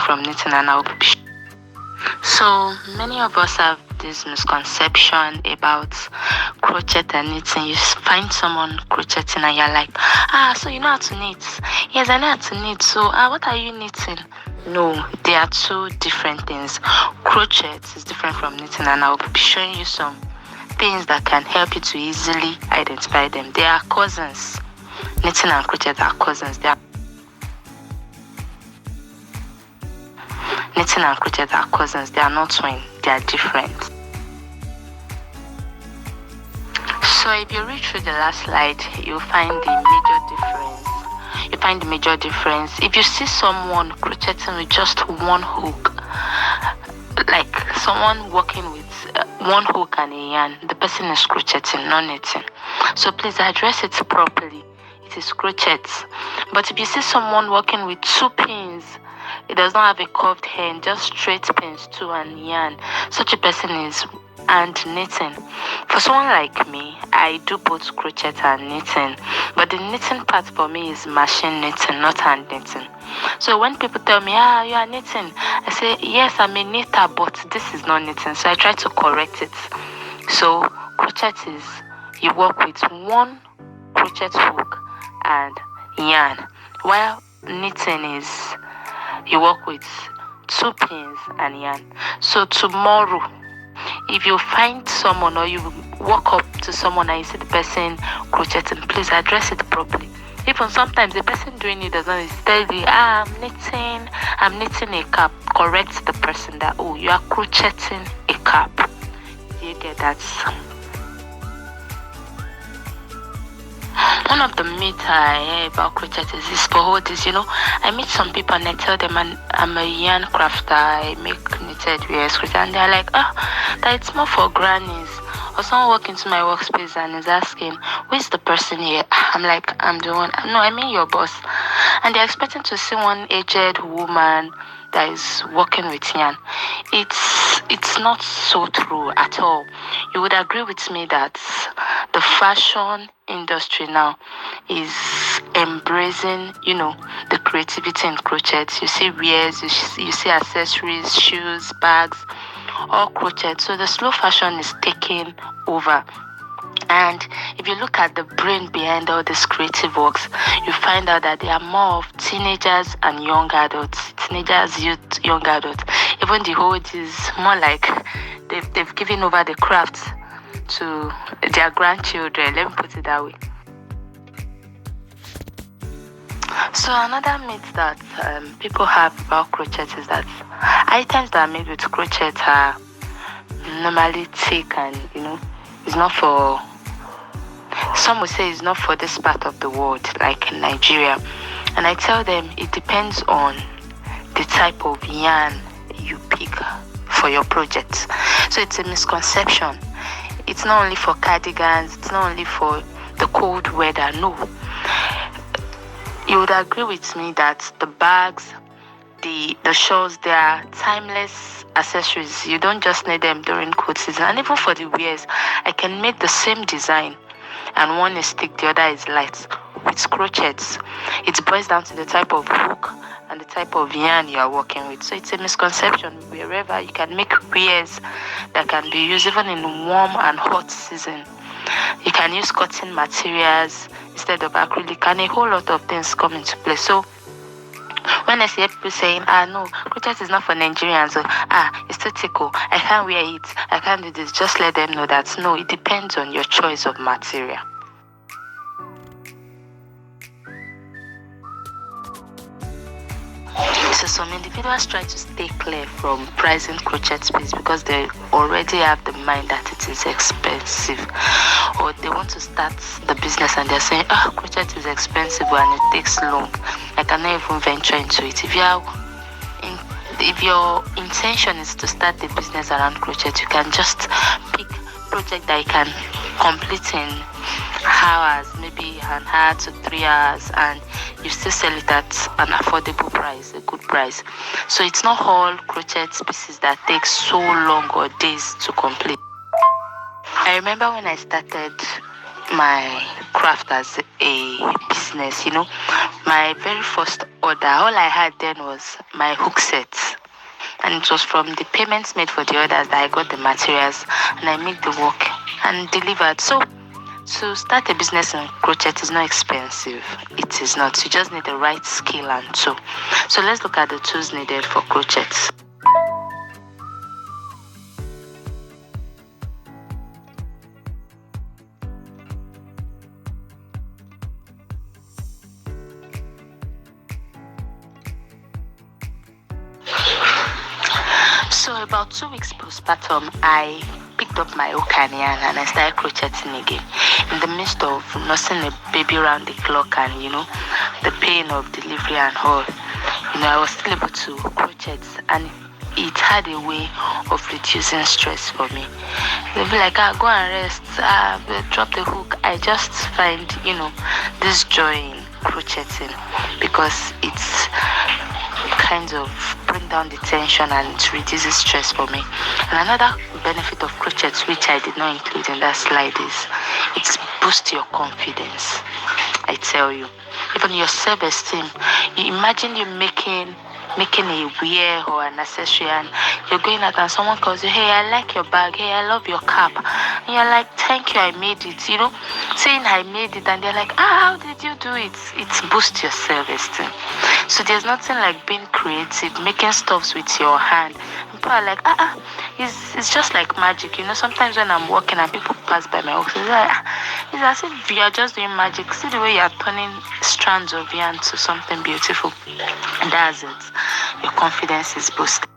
from knitting and I'll be. So many of us have this misconception about crochet and knitting. You find someone crocheting and you're like, so you know how to knit? Yes, I know how to knit. So what are you knitting? No, they are two different things. Crochet is different from knitting, and I'll be showing you some things that can help you to easily identify them. They are cousins. Knitting and crochet are cousins. Knitting and crochet are cousins. They are not twins. They are different. So if you read through the last slide, you'll find the major difference. If you see someone crocheting with just one hook, like someone working with one hook and a yarn, the person is crocheting, not knitting. So please address it properly. It is crochet. But if you see someone working with two pins, it does not have a curved hand, just straight pins, two and yarn, such a person is knitting. For someone like me, I do both crochet and knitting, but the knitting part for me is machine knitting, not hand knitting. So when people tell me, you are knitting, I say, yes, I'm a knitter, but this is not knitting. So I try to correct it. So crochet is you work with one crochet hook and yarn, while knitting is you work with two pins and yarn. So tomorrow, if you find someone or you walk up to someone and you see the person crocheting, please address it properly. Even sometimes the person doing it does not tell you, I'm knitting a cap. Correct the person that, you are crocheting a cap. Do you get that? One of the myths I hear about crochet is for all this, I meet some people and I tell them I'm a yarn crafter, I make knitted wears, and they're like, that it's more for grannies. Or someone walk into my workspace and is asking, who is the person here? I'm like, I'm the one. No, I mean your boss. And they're expecting to see one aged woman that is working with yarn. It's not so true at all. You would agree with me that the fashion industry now is embracing, the creativity in crochet. You see wares, you see accessories, shoes, bags, all crochet. So the slow fashion is taking over. And if you look at the brain behind all these creative works, you find out that they are more of teenagers and young adults. Teenagers, youth, young adults. Even the old is more like they've given over the craft to their grandchildren. Let me put it that way. So another myth that people have about crochet is that items that are made with crochet are normally thick and it's not for, some would say it's not for this part of the world, like in Nigeria. And I tell them it depends on the type of yarn you pick for your project. So it's a misconception. It's not only for cardigans, it's not only for the cold weather, no. You would agree with me that the bags, the shawls, they are timeless accessories. You don't just need them during cold season. And even for the wears, I can make the same design and one is thick, the other is light. With crochets, it boils down to the type of hook and the type of yarn you are working with. So it's a misconception. Wherever you can make wears that can be used even in warm and hot season. You can use cotton materials instead of acrylic, and a whole lot of things come into play. So when I see people saying, no, crochet is not for Nigerians, so, it's too tickle, I can't wear it, I can't do this, just let them know that no, it depends on your choice of material. So some individuals try to stay clear from pricing crochet piece because they already have the mind that it is expensive, or they want to start the business and they're saying, crochet is expensive and it takes long, I cannot even venture into it. If your intention is to start the business around crochet, you can just pick project that you can complete in hours, maybe an hour to 3 hours, and you still sell it at an affordable price, a good price. So it's not all crochet pieces that take so long or days to complete. I remember when I started my craft as a business. My very first order, all I had then was my hook set. And it was from the payments made for the orders that I got the materials and I made the work and delivered. So to start a business in crochet is not expensive. It is not. You just need the right skill and tool. So let's look at the tools needed for crochet. So about 2 weeks postpartum, I picked up my hook and yarn and I started crocheting again. In the midst of nursing a baby around the clock and the pain of delivery and all, I was still able to crochet, and it had a way of reducing stress for me. They'll be like, go and rest, drop the hook. I just find this joy in crocheting because it's kind of bring down the tension and it reduces stress for me. And another benefit of crochet, which I did not include in that slide, is it boosts your confidence. I tell you, even your self-esteem. You imagine you making a wear or an accessory and you're going out and someone calls you, hey, I like your bag, hey, I love your cap, and you're like, thank you, I made it, saying I made it, and they're like, how did you do it? It boosts your self-esteem. So there's nothing like being creative, making stuffs with your hand. People are like, it's just like magic. Sometimes when I'm walking and people pass by my office, it's as if you are just doing magic. See the way you are turning strands of yarn to something beautiful. And that's it. Your confidence is boosted.